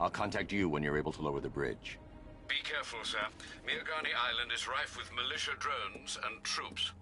I'll contact you when you're able to lower the bridge. Be careful, sir. Miagani Island is rife with militia drones and troops.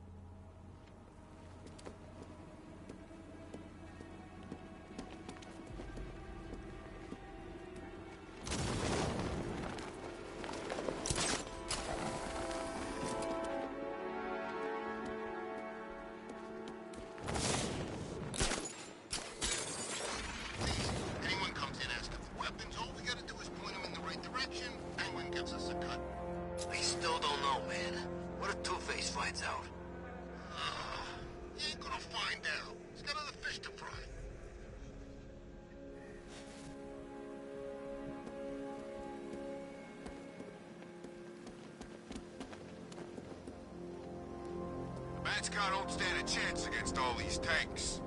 Scout don't stand a chance against all these tanks.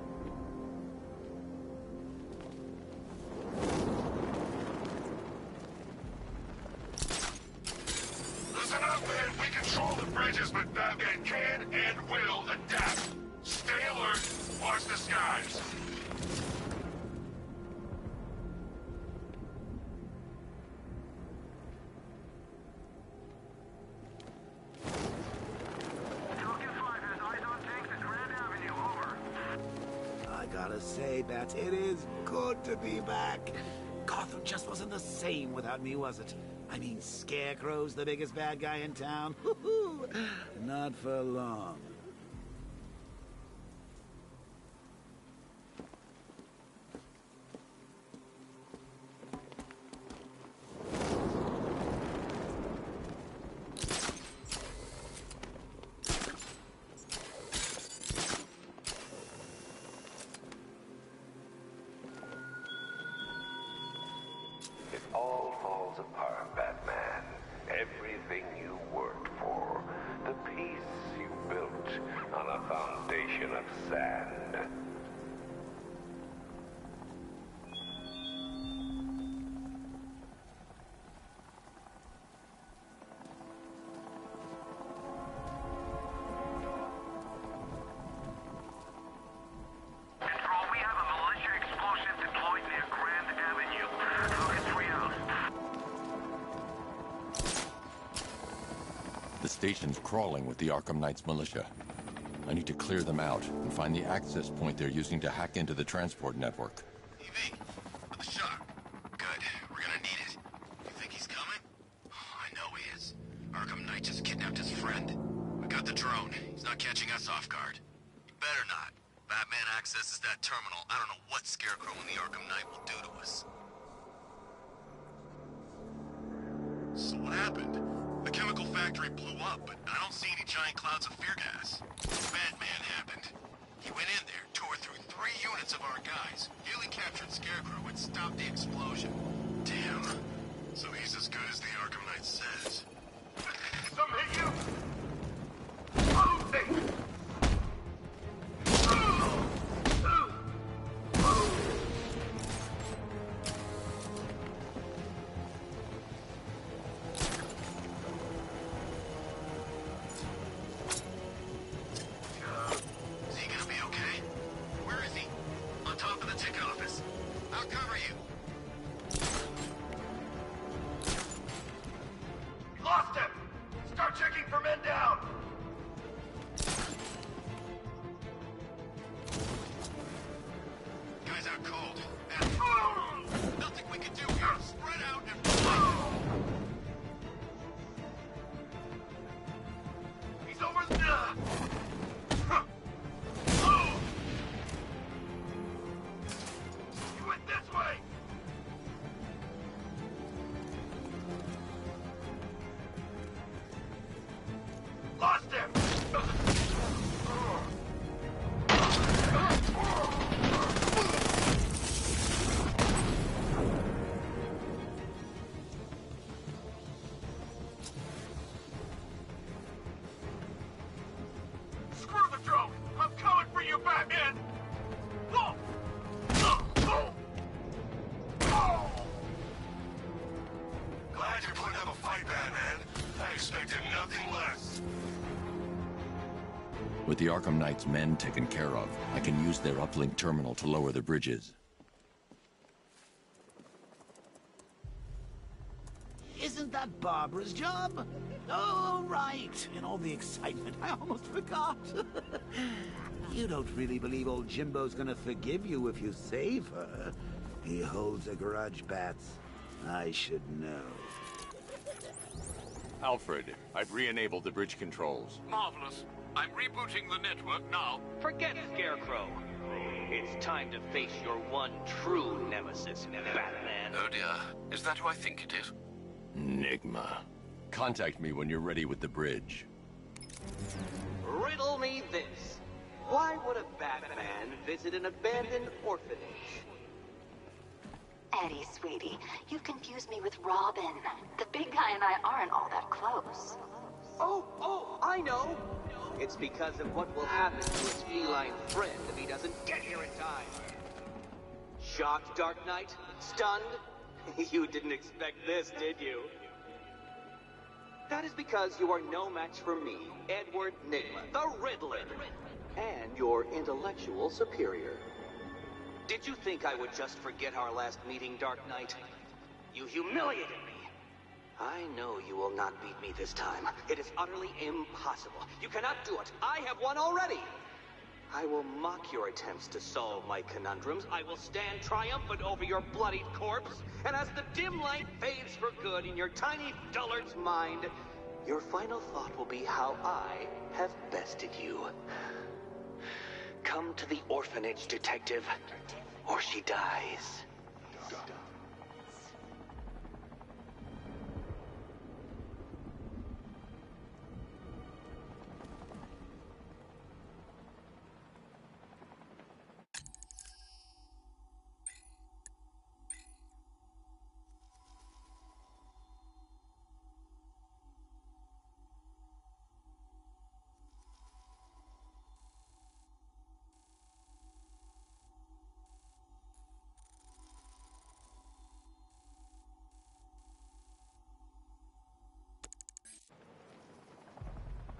Listen up, man. We control the bridges, but Batman can and will adapt. Stay alert. Watch the skies. Say, Bats, it is good to be back. Gotham just wasn't the same without me, was it? I mean, Scarecrow's the biggest bad guy in town. Not for long. The station's crawling with the Arkham Knight's militia. I need to clear them out and find the access point they're using to hack into the transport network. EV, with the shot. Good. We're gonna need it. You think he's coming? Oh, I know he is. Arkham Knight just kidnapped his friend. We got the drone. He's not catching us off guard. He better not. Batman accesses that terminal. I don't know what Scarecrow and the Arkham Knight will do to us. So what happened? The chemical factory blew up, but I don't see any giant clouds of fear gas. Batman happened. He went in there, tore through 3 units of our guys, nearly captured Scarecrow, and stopped the explosion. Damn. So he's as good as the Arkham Knight says. Some hit you! Oh, hey! With the Arkham Knight's men taken care of, I can use their uplink terminal to lower the bridges. Isn't that Barbara's job? Oh, right. In all the excitement, I almost forgot. You don't really believe old Jimbo's gonna forgive you if you save her. He holds a grudge, Bats. I should know. Alfred, I've re-enabled the bridge controls. Marvelous. I'm rebooting the network now. Forget Scarecrow. It's time to face your one true nemesis, Batman. Oh dear. Is that who I think it is? Enigma. Contact me when you're ready with the bridge. Riddle me this. Why would a Batman visit an abandoned orphanage? Eddie, sweetie, you've confused me with Robin. The big guy and I aren't all that close. Oh, I know. It's because of what will happen to his feline friend if he doesn't get here in time. Shocked, Dark Knight? Stunned? You didn't expect this, did you? That is because you are no match for me, Edward Nigma, the Riddler, and your intellectual superior. Did you think I would just forget our last meeting, Dark Knight? You humiliated me. I know you will not beat me this time. It is utterly impossible. You cannot do it. I have won already. I will mock your attempts to solve my conundrums. I will stand triumphant over your bloodied corpse. And as the dim light fades for good in your tiny dullard's mind, your final thought will be how I have bested you. Come to the orphanage, detective, or she dies.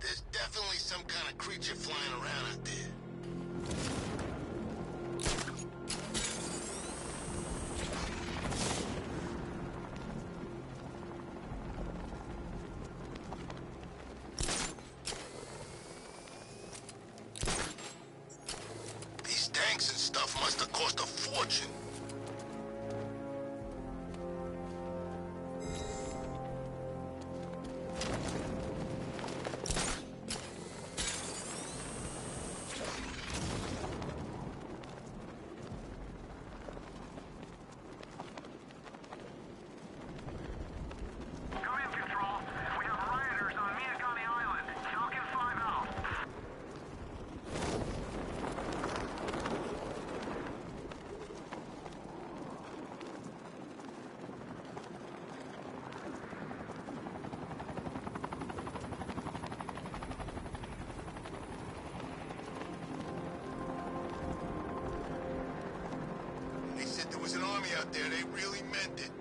There's definitely some kind of creature flying around out there. These tanks and stuff must have cost a fortune. Out there, they really meant it.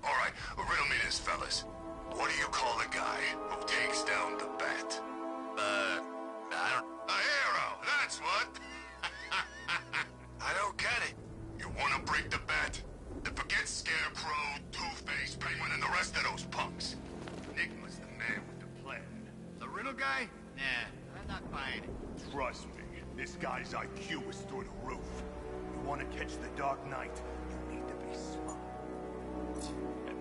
All right, riddle me this, fellas. What do you call the guy who takes down the bat? A hero, that's what. I don't get it. You want to break the bat? Then forget Scarecrow, Two-Face, Penguin, and the rest of those punks. Enigma's the man with the plan. The riddle guy? Nah, I'm not buying it. Trust me, this guy's IQ is through the roof. You want to catch the Dark Knight, you need to be smart.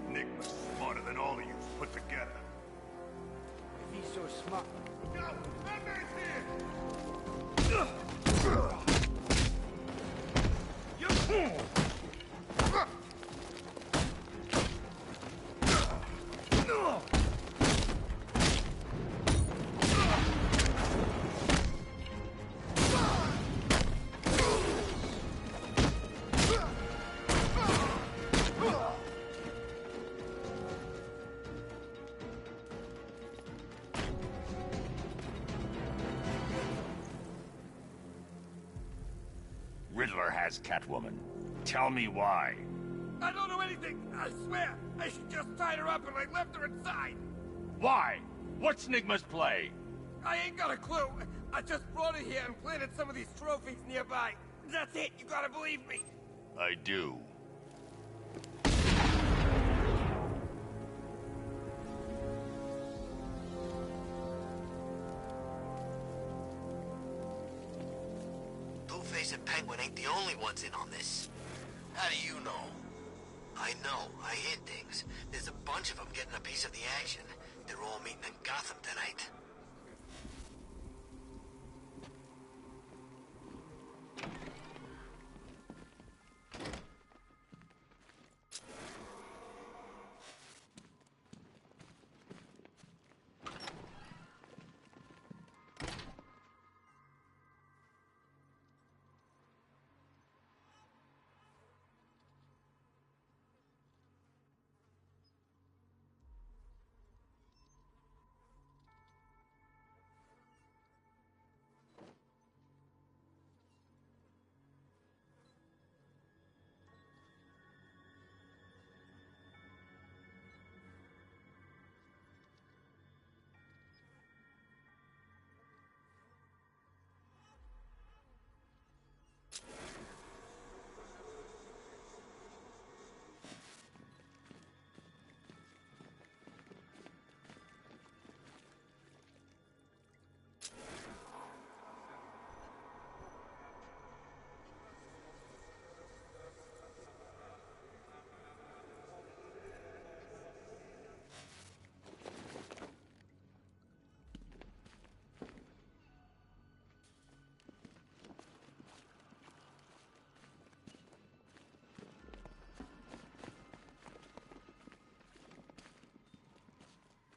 Enigma's smarter than all of you put together. If he's so smart... Yo, Batman's here! Riddler has Catwoman. Tell me why. I don't know anything, I swear. I just tied her up and I left her inside. Why? What's Nigma's play? I ain't got a clue. I just brought it here and planted some of these trophies nearby. That's it. You gotta believe me. I do. Two-Face and Penguin ain't the only ones in on this. How do you know? I know. I hear things. There's a bunch of them getting a piece of the action. They're all meeting in Gotham tonight.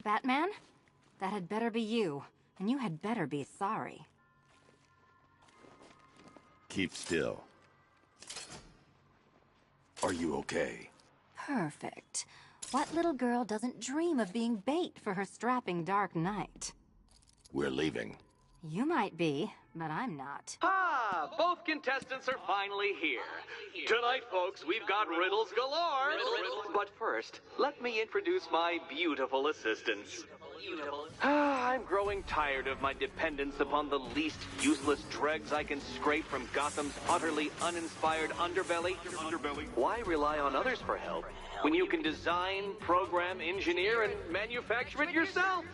Batman? That had better be you, and you had better be sorry. Keep still. Are you okay? Perfect. What little girl doesn't dream of being bait for her strapping Dark Knight? We're leaving. You might be, but I'm not. Ah, both contestants are finally here. Tonight, folks, we've got riddles galore. But first, let me introduce my beautiful assistants. I'm growing tired of my dependence upon the least useless dregs I can scrape from Gotham's utterly uninspired underbelly. Why rely on others for help when you can design, program, engineer, and manufacture it yourself?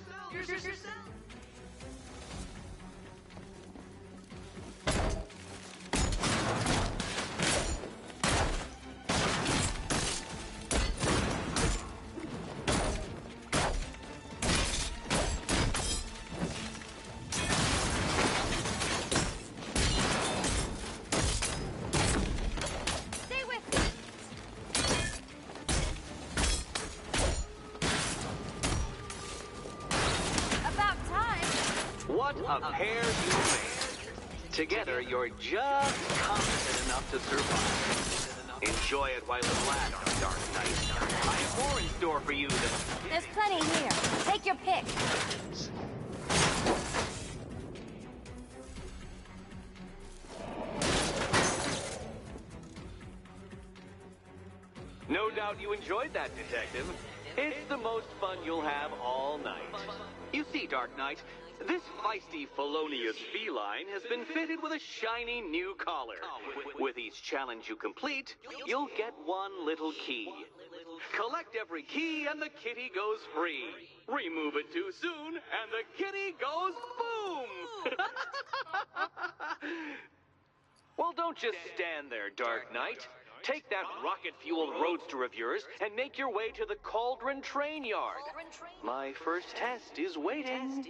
What a pair you made. Together, you're just competent enough to survive. Enjoy it while it lasts, Dark Knight. I have more in store for you than... There's plenty here. Take your pick. No doubt you enjoyed that, Detective. It's the most fun you'll have all night. You see, Dark Knight, this feisty, felonious feline has been fitted with a shiny new collar. With each challenge you complete, you'll get one little key. Collect every key and the kitty goes free. Remove it too soon and the kitty goes boom! Well, don't just stand there, Dark Knight. Take that rocket-fueled roadster of yours and make your way to the Cauldron Train Yard. My first test is waiting.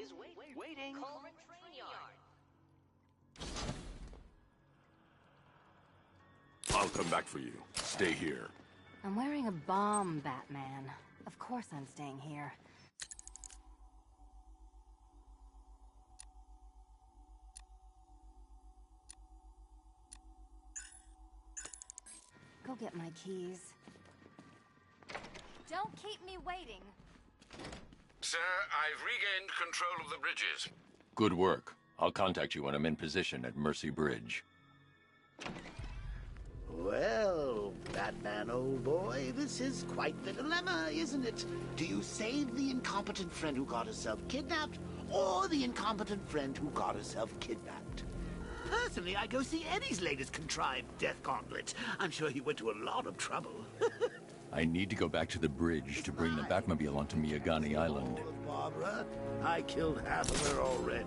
I'll come back for you. Stay here. I'm wearing a bomb, Batman. Of course I'm staying here. Go get my keys. Don't keep me waiting. Sir, I've regained control of the bridges. Good work. I'll contact you when I'm in position at Mercy Bridge. Well, Batman, old boy, this is quite the dilemma, isn't it? Do you save the incompetent friend who got herself kidnapped, or the incompetent friend who got herself kidnapped? Personally, I go see Eddie's latest contrived death gauntlet. I'm sure he went to a lot of trouble. I need to go back to the bridge to bring the Batmobile onto Miyagani Island. Barbara, I killed half of her already.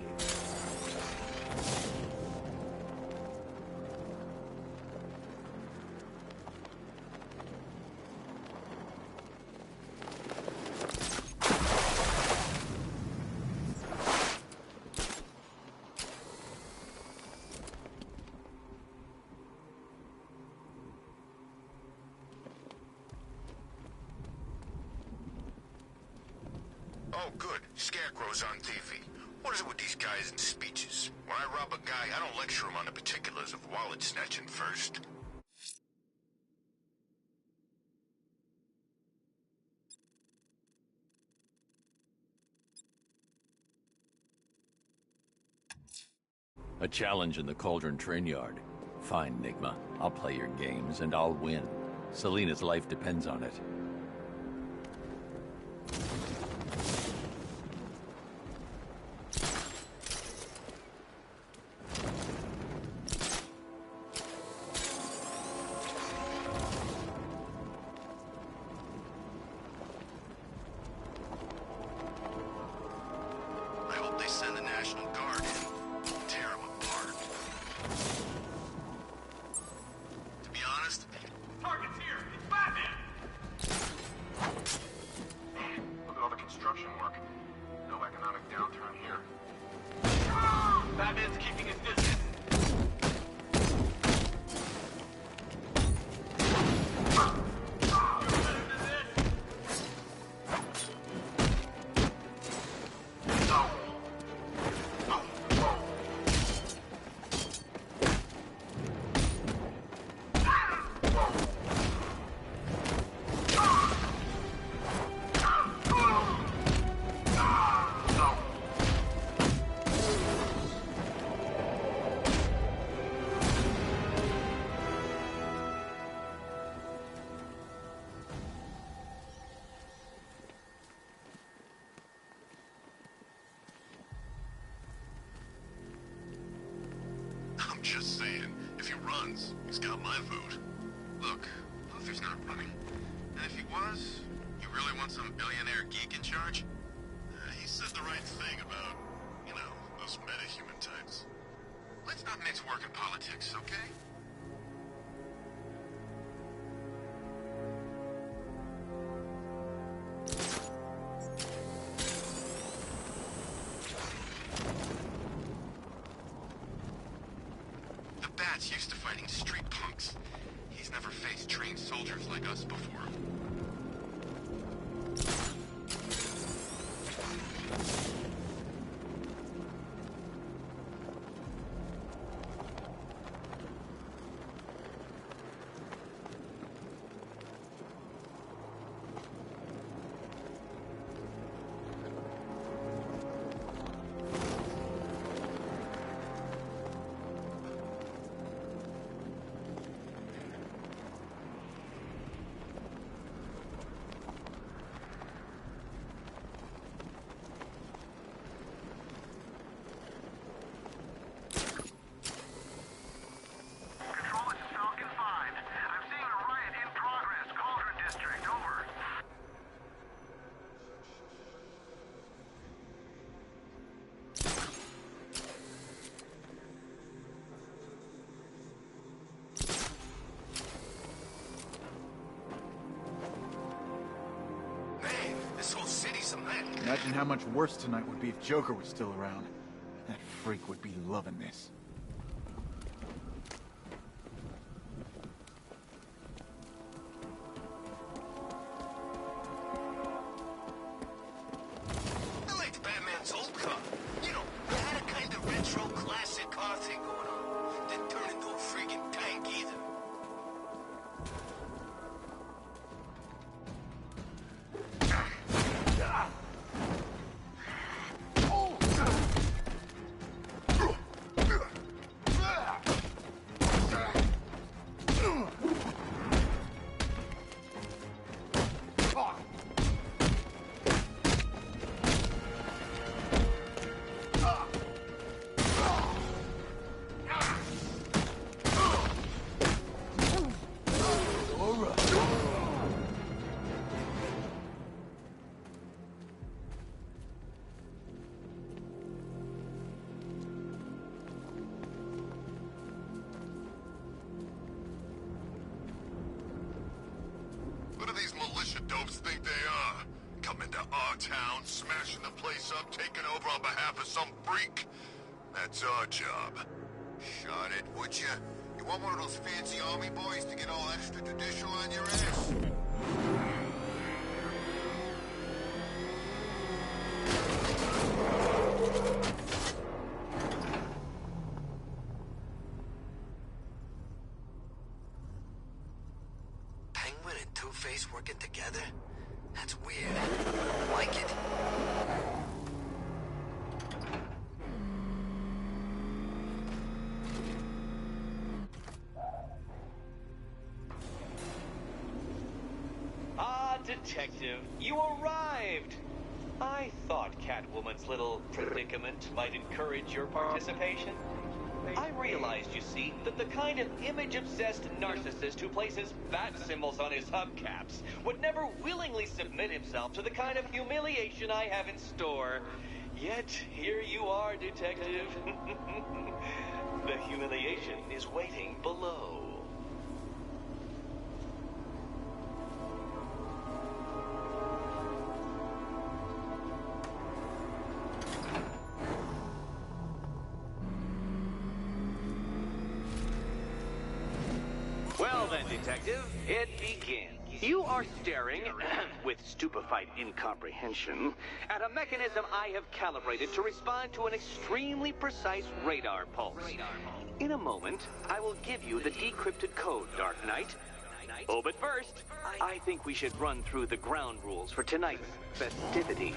Oh, good. Scarecrow's on TV. What is it with these guys and speeches? When I rob a guy, I don't lecture him on the particulars of wallet snatching first. A challenge in the Cauldron train yard. Fine, Nigma. I'll play your games, and I'll win. Selina's life depends on it. I hope they send the National Guard in. Tear them apart. To be honest... Target's here! It's Batman! Look at all the construction work. No economic downturn here. Batman's keeping his distance. I'm just saying, if he runs, he's got my vote. Look, Luther's not running. And if he was, you really want some billionaire geek in charge? He said the right thing about, you know, those meta-human types. Let's not mix work and politics, okay? The Bat's used to fighting street punks. He's never faced trained soldiers like us before. Imagine how much worse tonight would be if Joker was still around. That freak would be loving this. I liked Batman's old car. You know, it had a kind of retro classic car thing going on. Didn't turn into a freaking tank either. the dopes think they are? Come into our town, smashing the place up, taking over on behalf of some freak. That's our job. Shut it, would you? You want one of those fancy army boys to get all extrajudicial on your ass? Penguin and Two-Face working together? That's weird. I don't like it. Detective, you arrived! I thought Catwoman's little predicament might encourage your participation. I realized, you see, that the kind of image-obsessed narcissist who places bat symbols on his hubcaps would never willingly submit himself to the kind of humiliation I have in store. Yet, here you are, Detective. The humiliation is waiting below. Well then, Detective, it begins. You are staring, with stupefied incomprehension, at a mechanism I have calibrated to respond to an extremely precise radar pulse. In a moment, I will give you the decrypted code, Dark Knight. Oh, but first, I think we should run through the ground rules for tonight's festivity.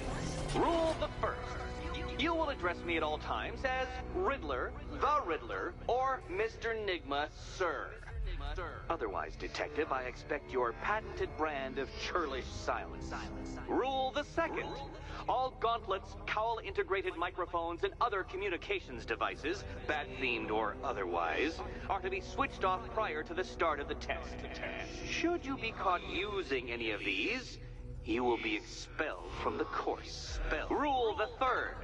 Rule the first. You will address me at all times as Riddler, the Riddler, or Mr. Nigma, sir. Otherwise, Detective, I expect your patented brand of churlish silence. Rule the second. All gauntlets, cowl-integrated microphones, and other communications devices, bat-themed or otherwise, are to be switched off prior to the start of the test. Should you be caught using any of these, you will be expelled from the course. Rule the third.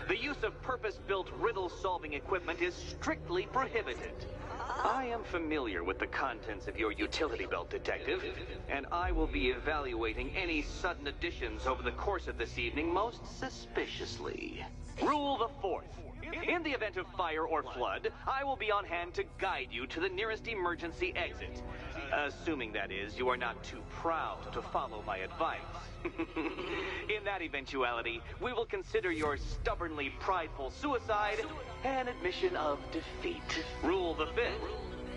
The use of purpose-built riddle-solving equipment is strictly prohibited. I am familiar with the contents of your utility belt, Detective, and I will be evaluating any sudden additions over the course of this evening most suspiciously. Rule the fourth. In the event of fire or flood, I will be on hand to guide you to the nearest emergency exit. Assuming, that is, you are not too proud to follow my advice. In that eventuality, we will consider your stubbornly prideful suicide an admission of defeat. Rule the fifth.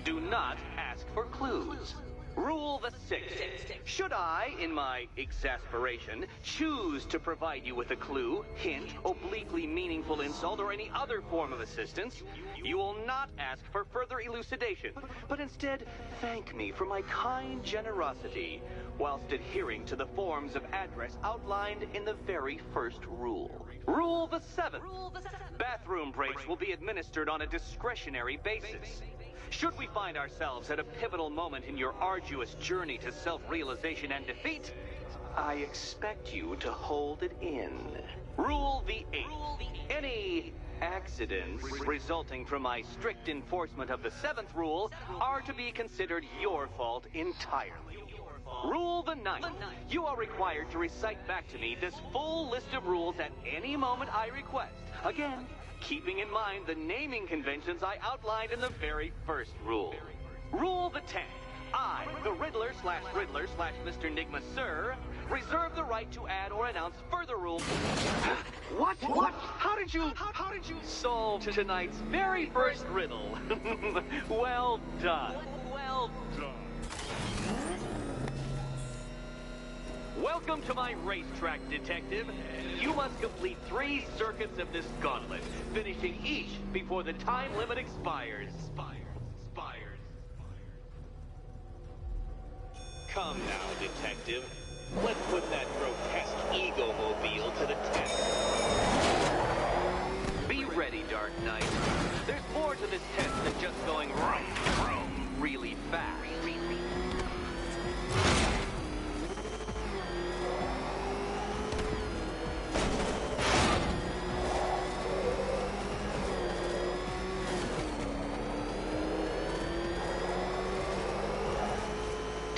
Do not ask for clues. Rule the sixth. Should I, in my exasperation, choose to provide you with a clue, hint, obliquely meaningful insult, or any other form of assistance, you will not ask for further elucidation, but instead thank me for my kind generosity, whilst adhering to the forms of address outlined in the very first rule. Rule the seventh. Bathroom breaks will be administered on a discretionary basis. Should we find ourselves at a pivotal moment in your arduous journey to self-realization and defeat, I expect you to hold it in. Rule the eighth. Any accidents resulting from my strict enforcement of the seventh rule are to be considered your fault entirely. Rule the ninth. You are required to recite back to me this full list of rules at any moment I request. Again, keeping in mind the naming conventions I outlined in the very first rule. Rule the 10th. I, the Riddler/Mr. Nigma, sir, reserve the right to add or announce further rules. What? How did you solve tonight's very first riddle? Well done. Welcome to my racetrack, Detective. You must complete 3 circuits of this gauntlet, finishing each before the time limit expires. Come now, Detective. Let's put that grotesque ego-mobile to the test. Be ready, Dark Knight. There's more to this test than just going really fast.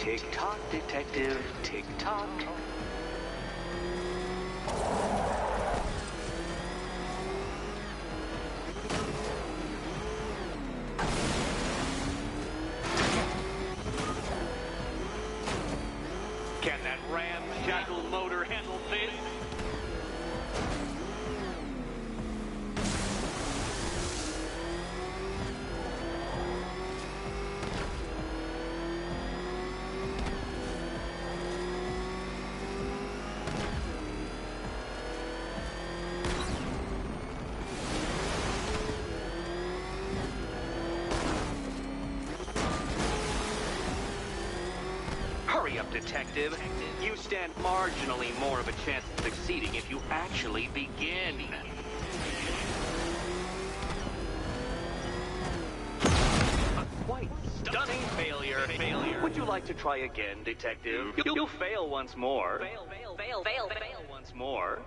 Tick-tock, detective, tick-tock. Can that ramshackle motor handle this? Hurry up, detective. You stand marginally more of a chance of succeeding if you actually begin. A quite stunning failure. Would you like to try again, detective? You'll fail once more. Fail once more.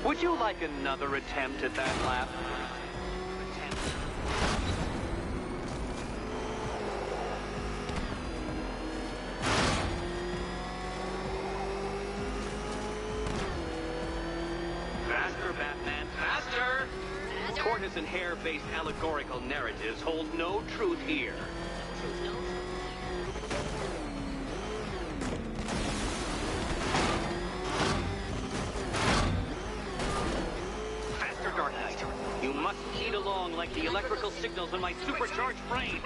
Would you like another attempt at that lap? Faster, Batman, faster! Tortoise and hare-based allegorical narratives hold no truth here. You must eat along like the electrical signals in my supercharged brain.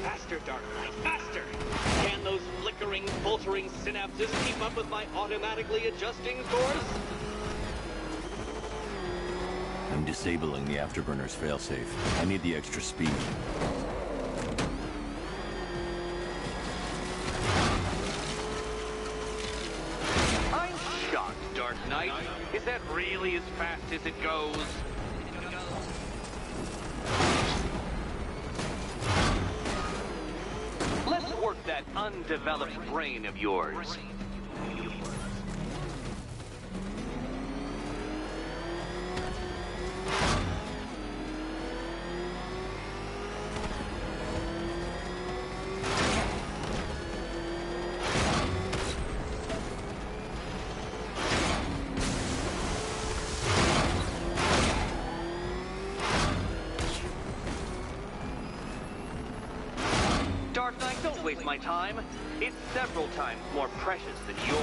Faster, Dark Knight, faster! Can those flickering, faltering synapses keep up with my automatically adjusting course? I'm disabling the afterburner's failsafe. I need the extra speed. I'm shocked, Dark Knight. Is that really as fast as it goes? Let's work that undeveloped brain of yours. Dark Knight, don't waste my time. It's several times more precious than yours.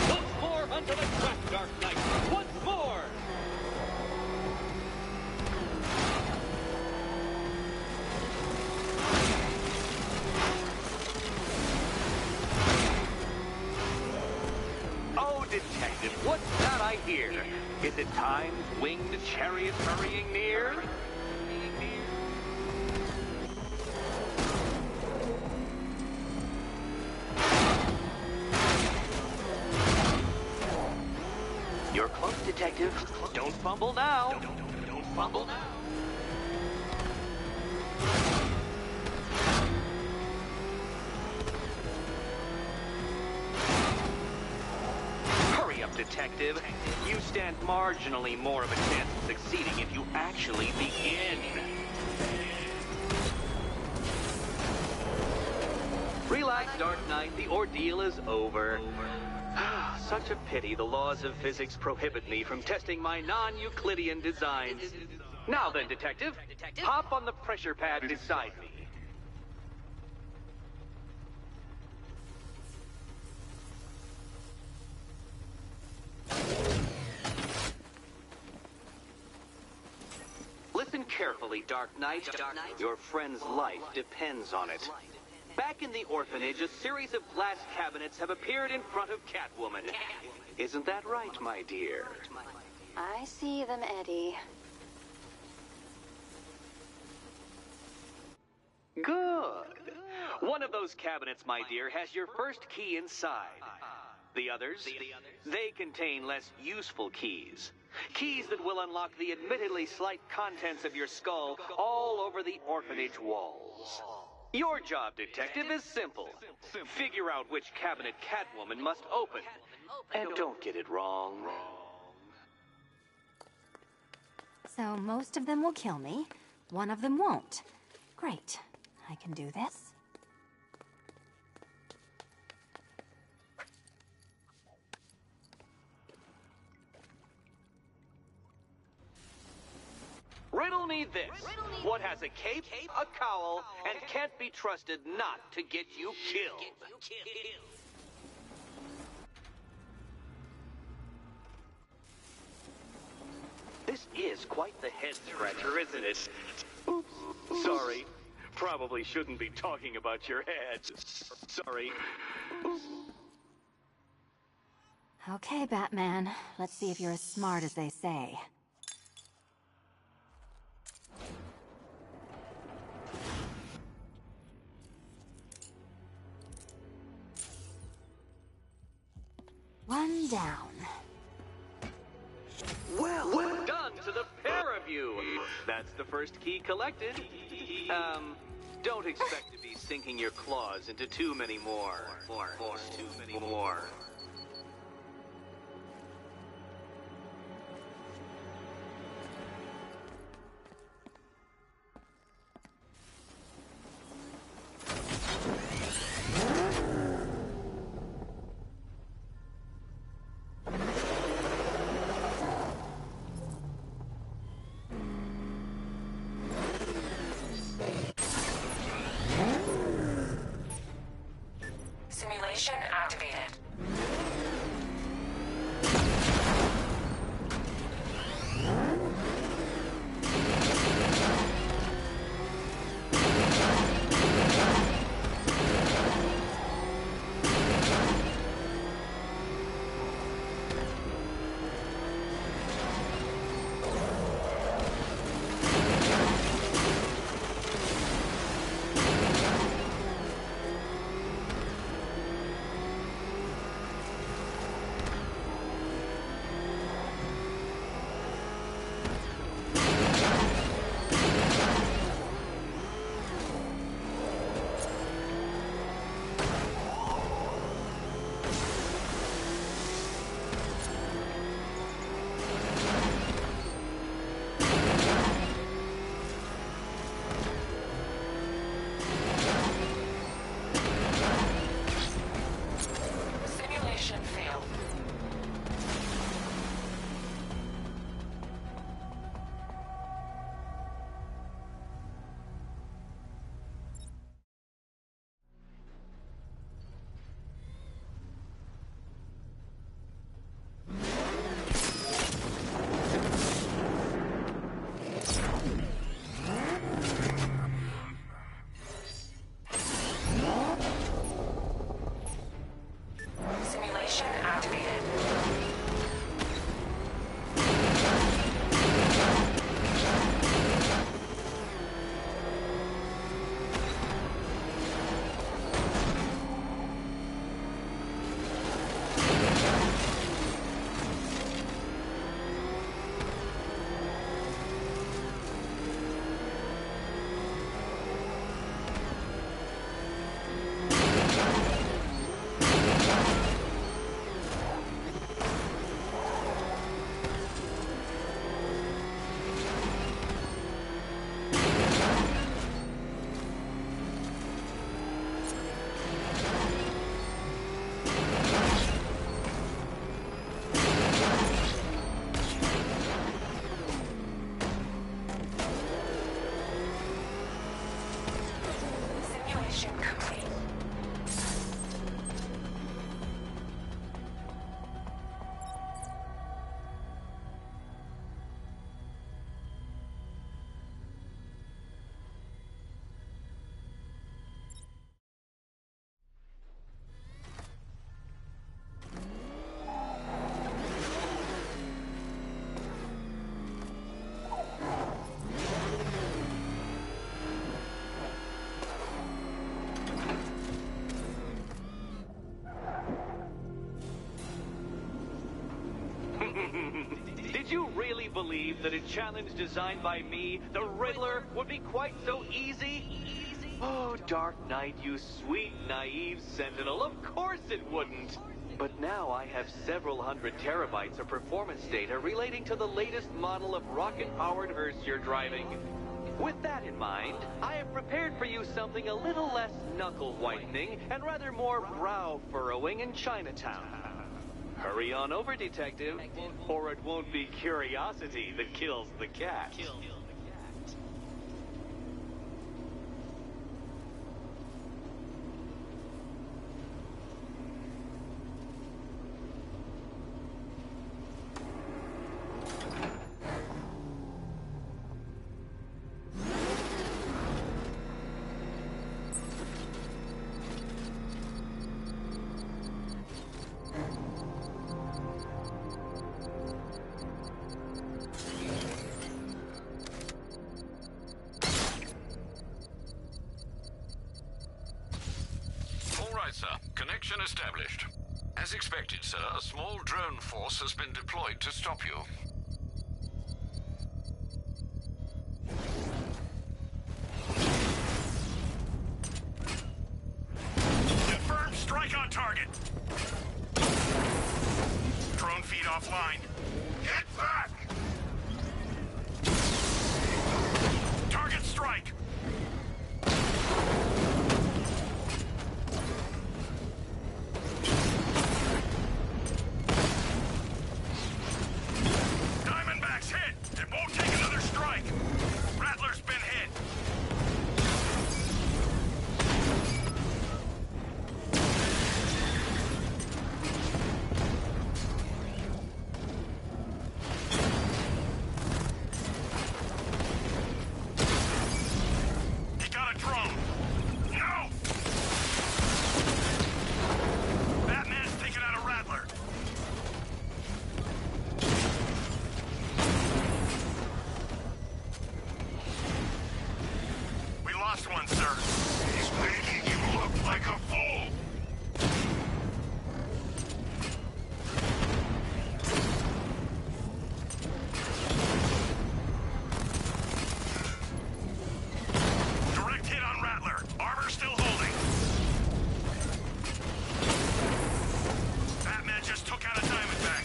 Once more onto the track, Dark Knight. Once more! Oh, Detective, what's that I hear? Is it time's winged chariot hurrying near? You're close, Detective. Don't fumble now. Don't fumble now. detective. You stand marginally more of a chance of succeeding if you actually begin. Relax, Dark Knight. The ordeal is over. Such a pity the laws of physics prohibit me from testing my non-Euclidean designs. Now then, detective, hop on the pressure pad beside me. Listen carefully, Dark Knight. Your friend's life depends on it. Back in the orphanage, a series of glass cabinets have appeared in front of Catwoman. Isn't that right, my dear? I see them, Eddie. Good. One of those cabinets, my dear, has your first key inside. The others, they contain less useful keys. Keys that will unlock the admittedly slight contents of your skull all over the orphanage walls. Your job, detective, is simple. Figure out which cabinet Catwoman must open. And don't get it wrong. So most of them will kill me. One of them won't. Great. I can do this. Riddle me this. What has a cape, a cowl, and can't be trusted not to get you killed? This is quite the head-scratcher, isn't it? Oops. Sorry. Probably shouldn't be talking about your head. Sorry. Okay, Batman. Let's see if you're as smart as they say. One down. Well done to the pair of you. That's the first key collected. Don't expect to be sinking your claws into too many more. Too many more. Simulation activated. Did you really believe that a challenge designed by me, the Riddler, would be quite so easy? Oh, Dark Knight, you sweet, naive sentinel, of course it wouldn't. But now I have several hundred terabytes of performance data relating to the latest model of rocket-powered hearse you're driving. With that in mind, I have prepared for you something a little less knuckle-whitening and rather more brow-furrowing in Chinatown. Hurry on over, detective, or it won't be curiosity that kills the cat. Sir. Connection established. As expected, sir, a small drone force has been deployed to stop you. Confirmed strike on target. Drone feed offline. Get back! Target strike. One, sir. He's making you look like a fool. Direct hit on Rattler. Armor still holding. Batman just took out a Diamondback.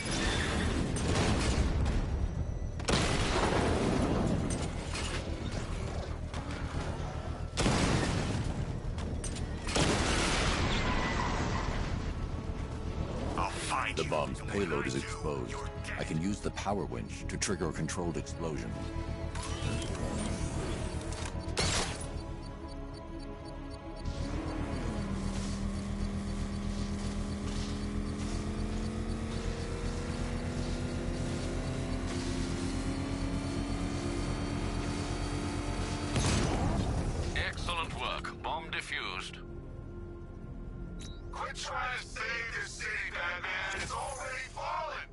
The bomb's payload is exposed. I can use the power winch to trigger a controlled explosion. Excellent work. Bomb defused. Quit trying to save this city, Batman. It's already fallen.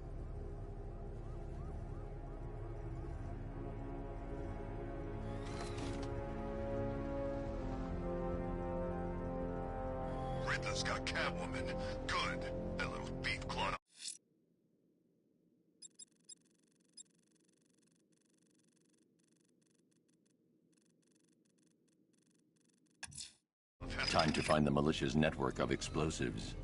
Riddler's got Catwoman. Good. That little beef clod. Time to find the militia's network of explosives.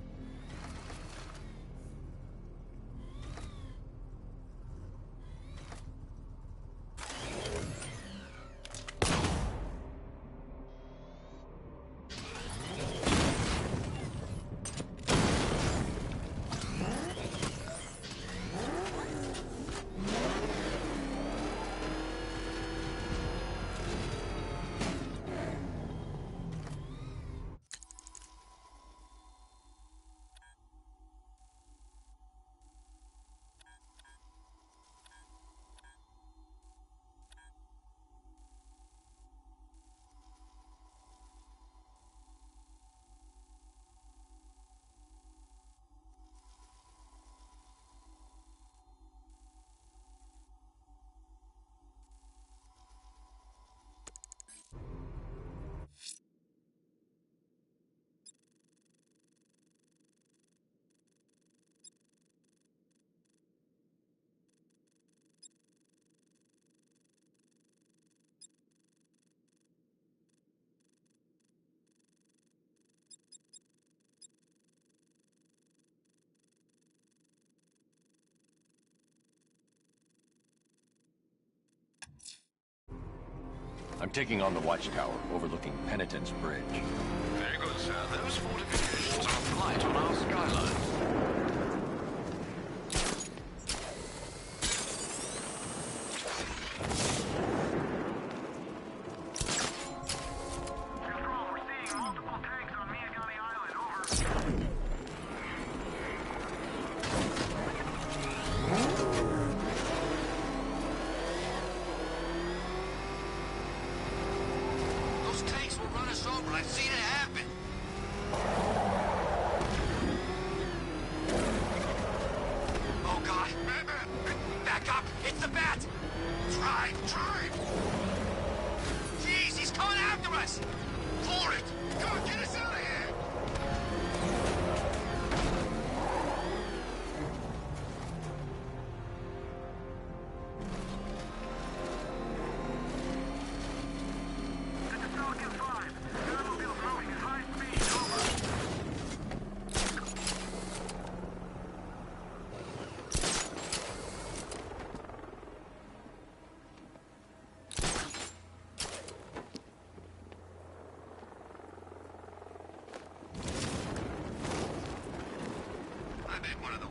I'm taking on the watchtower overlooking Penitence Bridge. Very good, sir. Those fortifications are a blight on our skyline. I've seen it happen. Oh, God. Back up. It's the bat. Try. Jeez, he's coming after us. For it. Come on, get us out of here.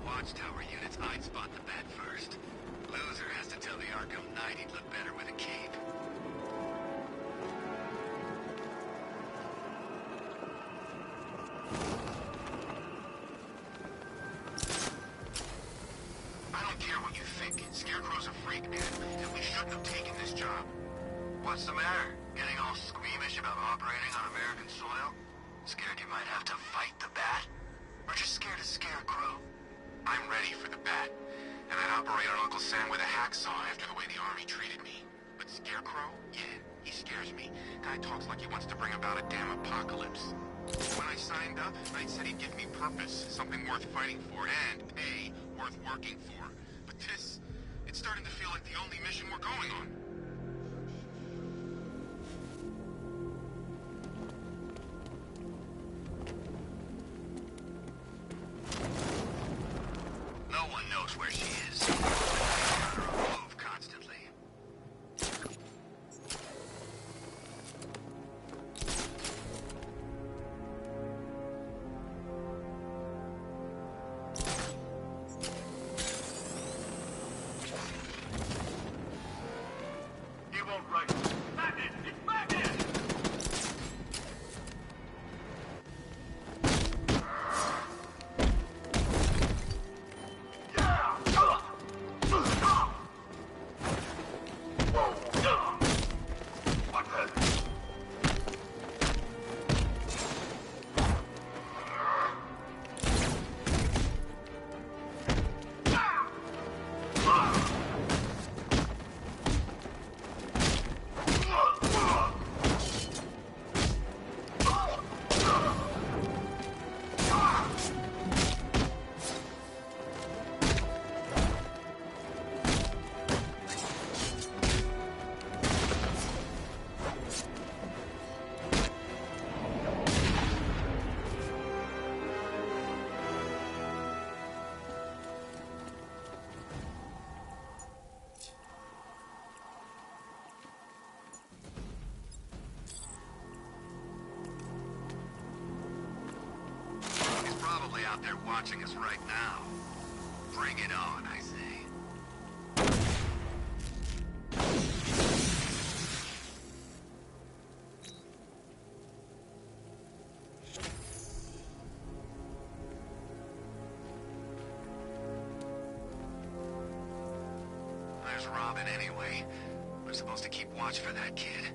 Watchtower units, I'd spot the bat first. Loser has to tell the Arkham Knight he'd look better with a cape. I don't care what you think. Scarecrow's a freak, man, and we shouldn't have taken this job. What's the matter? Getting all squeamish about operating on American soil? Scared you might have to fight the bat? Or just scared of Scarecrow? I'm ready for the bat, and I'd operate on Uncle Sam with a hacksaw after the way the army treated me. But Scarecrow? Yeah, he scares me. Guy talks like he wants to bring about a damn apocalypse. When I signed up, Knight said he'd give me purpose, something worth fighting for, and pay worth working for. But this, it's starting to feel like the only mission we're going on. No one knows where she is. Move constantly. You won't right. Batman! It's Batman! Probably out there watching us right now. Bring it on, I say. There's Robin anyway. We're supposed to keep watch for that kid.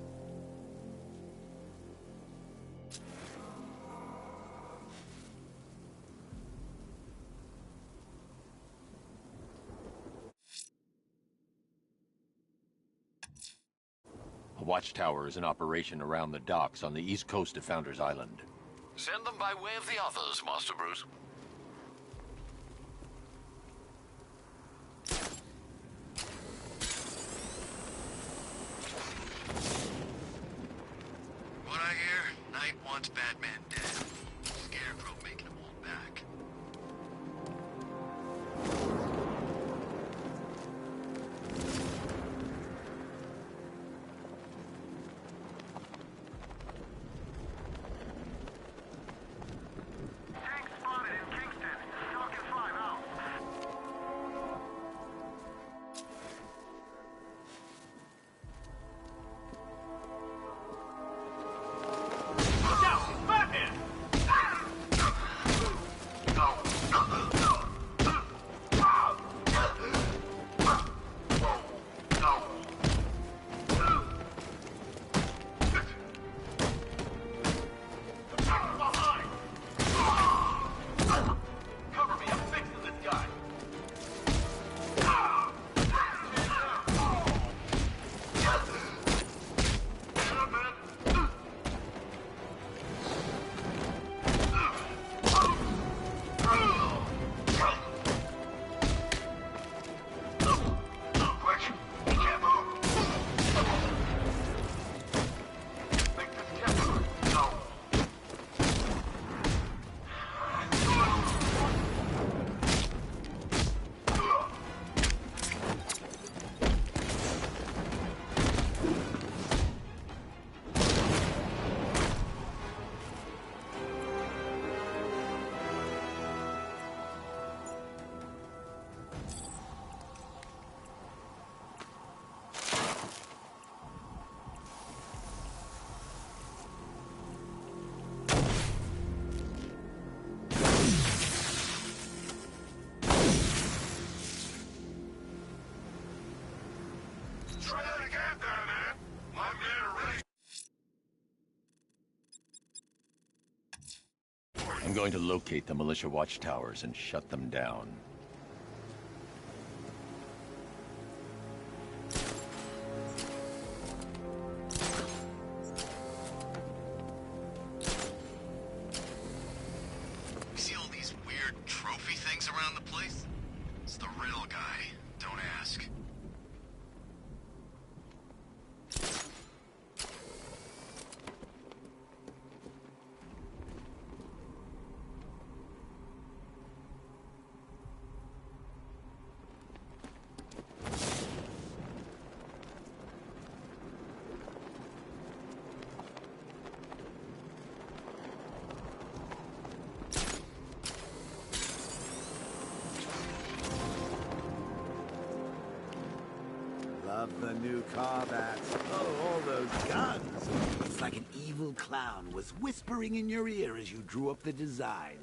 A watchtower is in operation around the docks on the east coast of Founders Island. Send them by way of the others, Master Bruce. What I hear, Knight wants Batman dead. Scarecrow making him all back. Try that again, Batman. My men are ready. I'm going to locate the militia watchtowers and shut them down. See all these weird trophy things around the place? It's the riddle guy. Don't ask. Love the new car bats. Oh, all those guns. It's like an evil clown was whispering in your ear as you drew up the designs.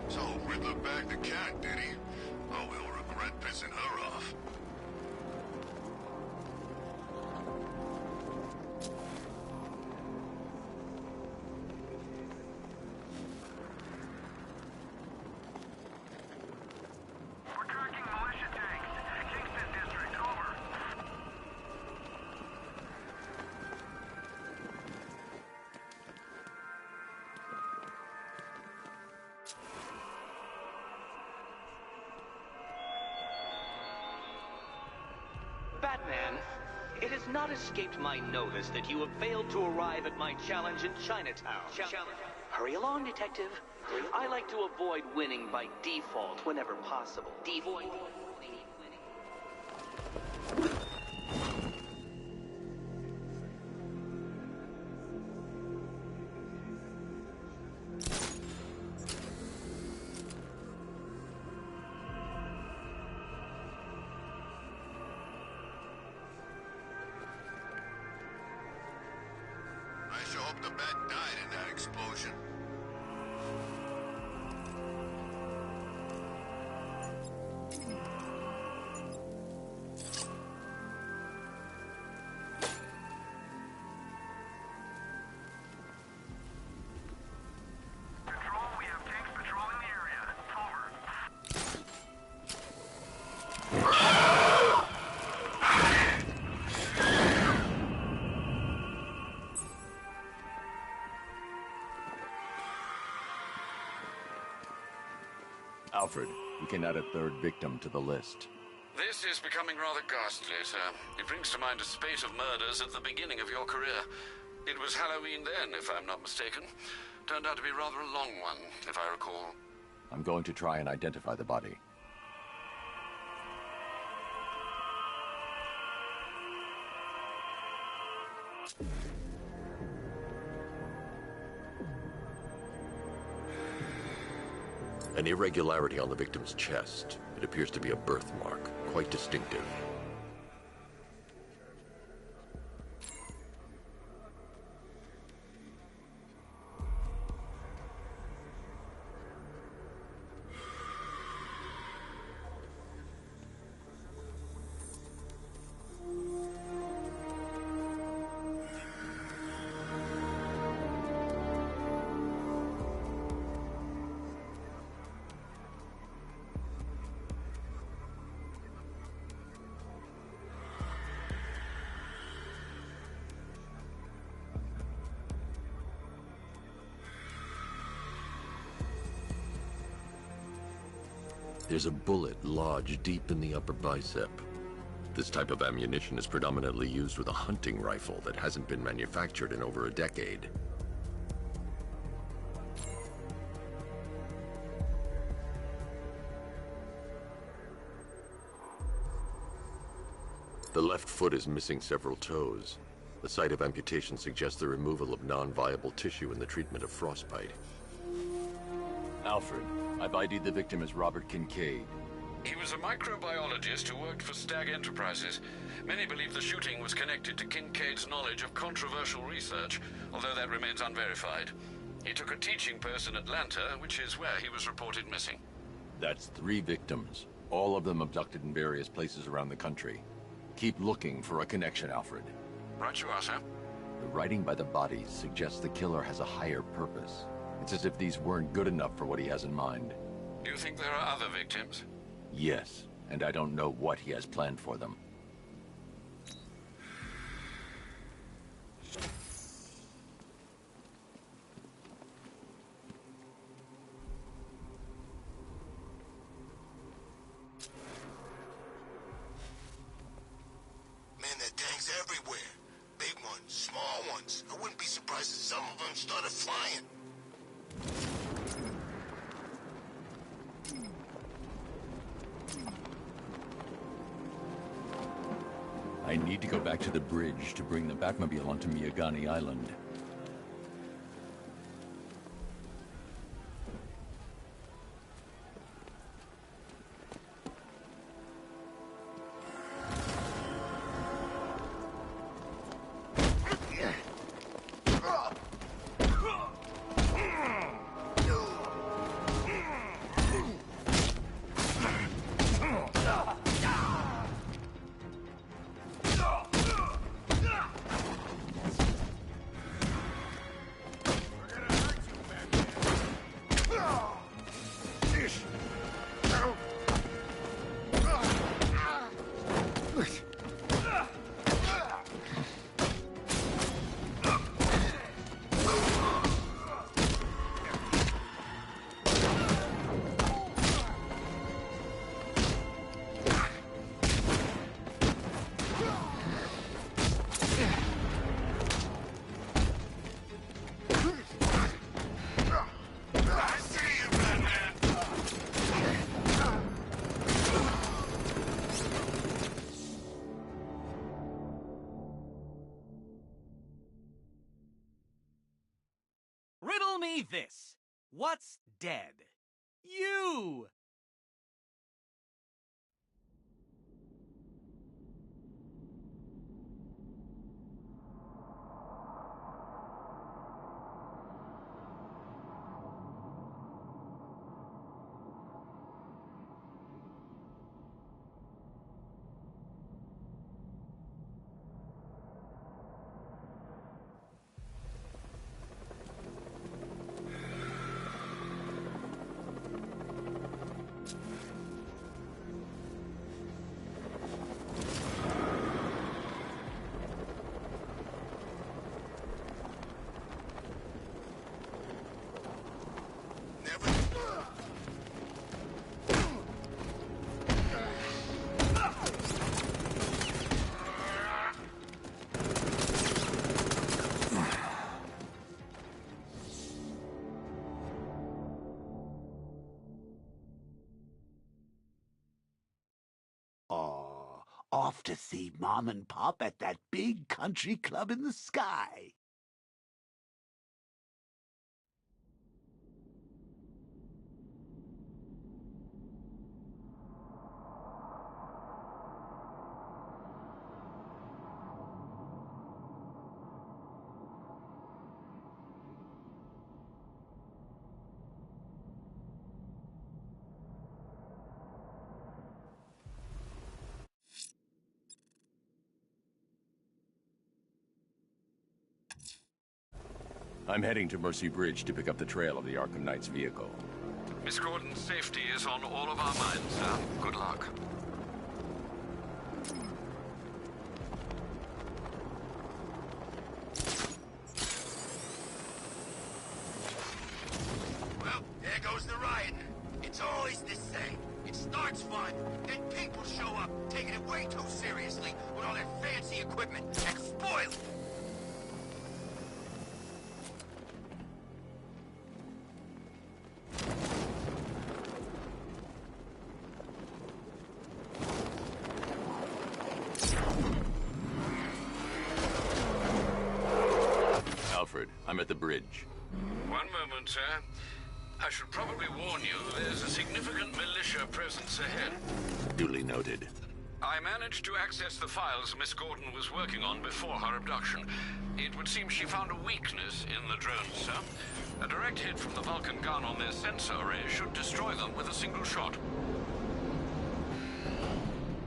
So, Riddler bagged the cat, did he? Oh, he'll regret pissing her off. We're tracking militia tanks. Kingston District, over. Batman, it has not escaped my notice that you have failed to arrive at my challenge in Chinatown. Hurry along, Detective. I like to avoid winning by default whenever possible. Default. I sure hope the bat died in that explosion. Control, we have tanks patrolling the area. Over. Alfred, we can add a third victim to the list. This is becoming rather ghastly, sir. It brings to mind a spate of murders at the beginning of your career. It was Halloween then, if I'm not mistaken. Turned out to be rather a long one, if I recall. I'm going to try and identify the body. An irregularity on the victim's chest. It appears to be a birthmark, quite distinctive. There's a bullet lodged deep in the upper bicep. This type of ammunition is predominantly used with a hunting rifle that hasn't been manufactured in over a decade. The left foot is missing several toes. The site of amputation suggests the removal of non-viable tissue in the treatment of frostbite. Alfred, I've ID'd the victim as Robert Kincaid. He was a microbiologist who worked for Stag Enterprises. Many believe the shooting was connected to Kincaid's knowledge of controversial research, although that remains unverified. He took a teaching post in Atlanta, which is where he was reported missing. That's 3 victims, all of them abducted in various places around the country. Keep looking for a connection, Alfred. Right you are, sir. The writing by the bodies suggests the killer has a higher purpose. It's as if these weren't good enough for what he has in mind. Do you think there are other victims? Yes, and I don't know what he has planned for them. Man, there are tanks everywhere. Big ones, small ones. I wouldn't be surprised if some of them started flying. I need to go back to the bridge to bring the Batmobile onto Miyagani Island. Riddle me this. What's dead? You! Off to see Mom and Pop at that big country club in the sky. I'm heading to Mercy Bridge to pick up the trail of the Arkham Knight's vehicle. Miss Gordon's safety is on all of our minds, sir. Good luck. Well, there goes the riot. It's always the same. It starts fun, then people show up, taking it way too seriously with all their fancy equipment, and spoil it. Shepard. I'm at the bridge. One moment, sir. I should probably warn you, there's a significant militia presence ahead. Duly noted. I managed to access the files Miss Gordon was working on before her abduction. It would seem she found a weakness in the drones, sir. A direct hit from the Vulcan gun on their sensor array should destroy them with a single shot.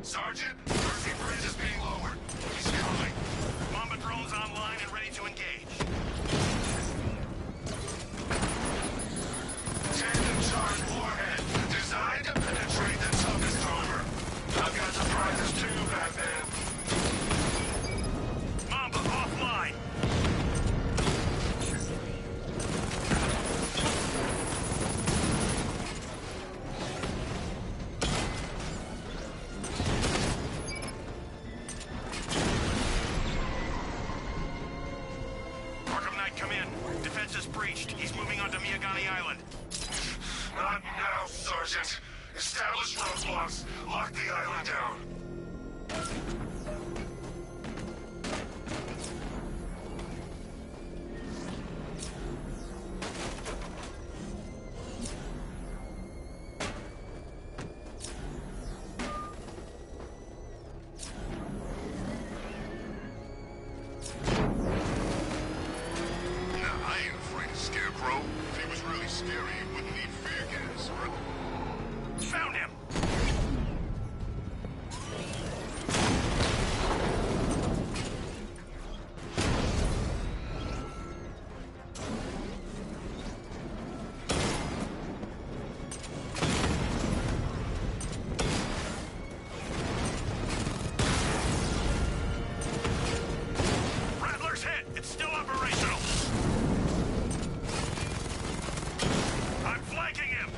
Sergeant, Mercy Bridge is being lowered. He's coming. Mamba drones online and ready to engage. Tandem charge warhead, designed to penetrate the toughest armor. I've got surprises too, Batman. Mamba offline. Arkham Knight, come in. Defense is breached. He's moving onto Miyagani Island. Not now, Sergeant. Establish roadblocks. Lock the island down. I ain't afraid of Scarecrow. If he was really scary, he wouldn't need fear gas, right? Found him! Rattler's hit! It's still operational! I'm flanking him!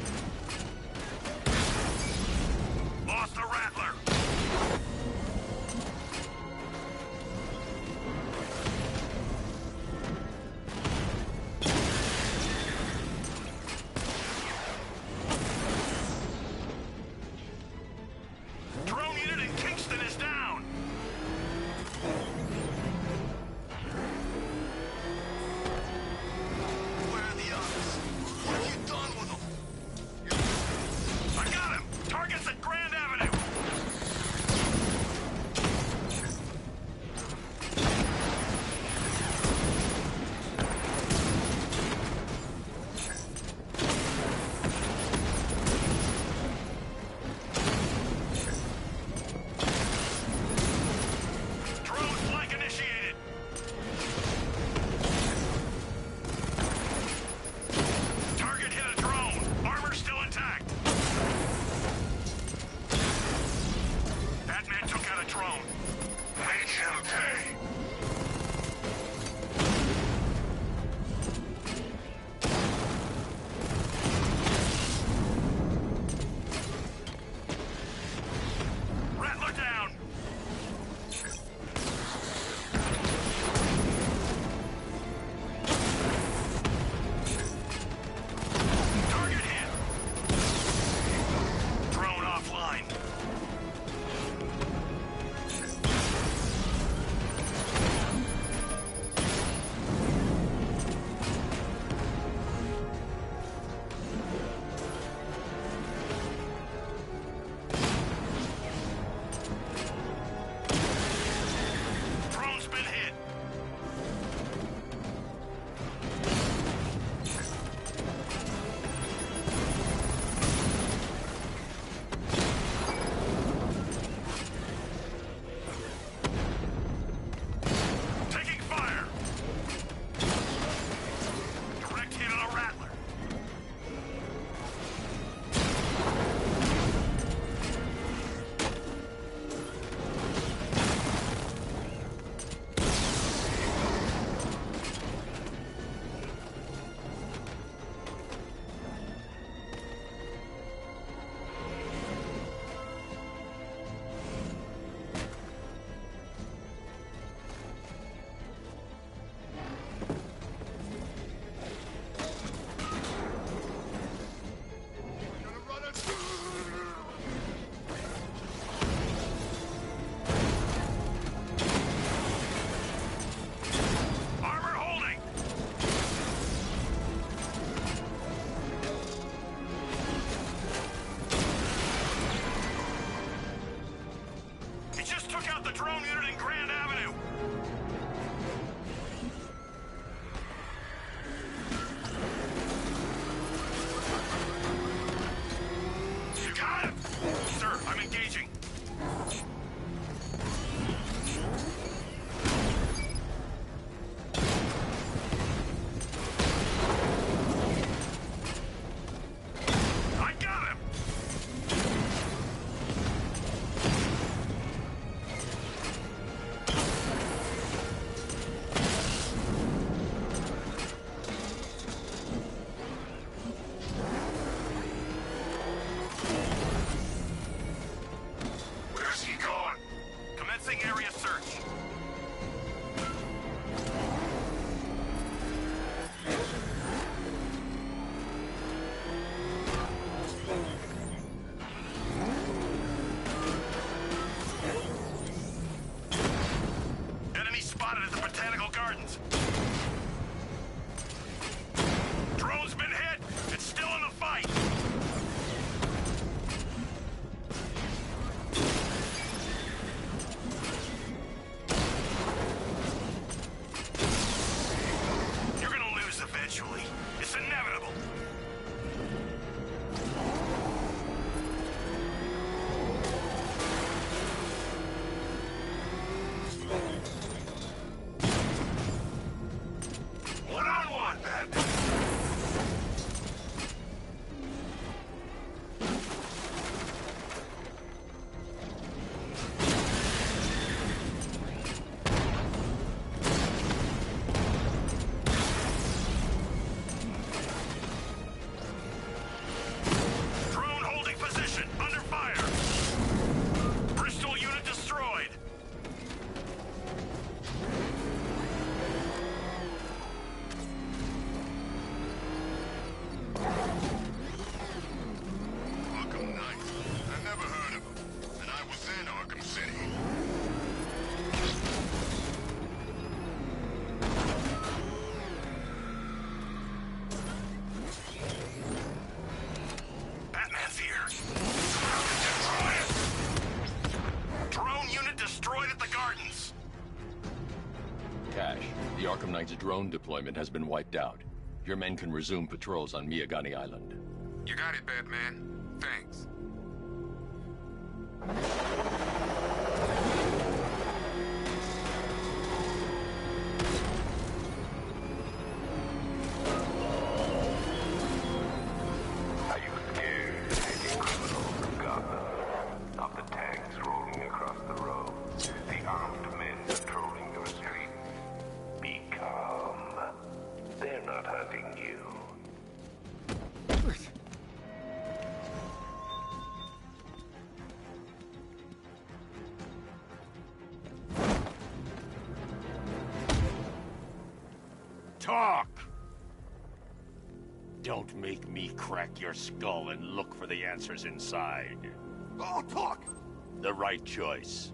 gardens. Drone's been hit. It's still in the fight. You're gonna lose eventually. It's inevitable. One-on-one, Batman. Drone holding position, under fire. Bristol unit destroyed. Arkham Knight. I never heard of him. And I was in Arkham City. Batman's here. Destroy it! Drone unit destroyed at the gardens. Cash, the Arkham Knight's drone deployment has been wiped out. Your men can resume patrols on Miyagani Island. You got it, Batman. Thanks. Are you scared of any criminals from Gotham? Of the tanks rolling across the road? The armed men patrolling your streets? Be calm. They're not hunting you. Talk! Don't make me crack your skull and look for the answers inside. Oh, talk! The right choice.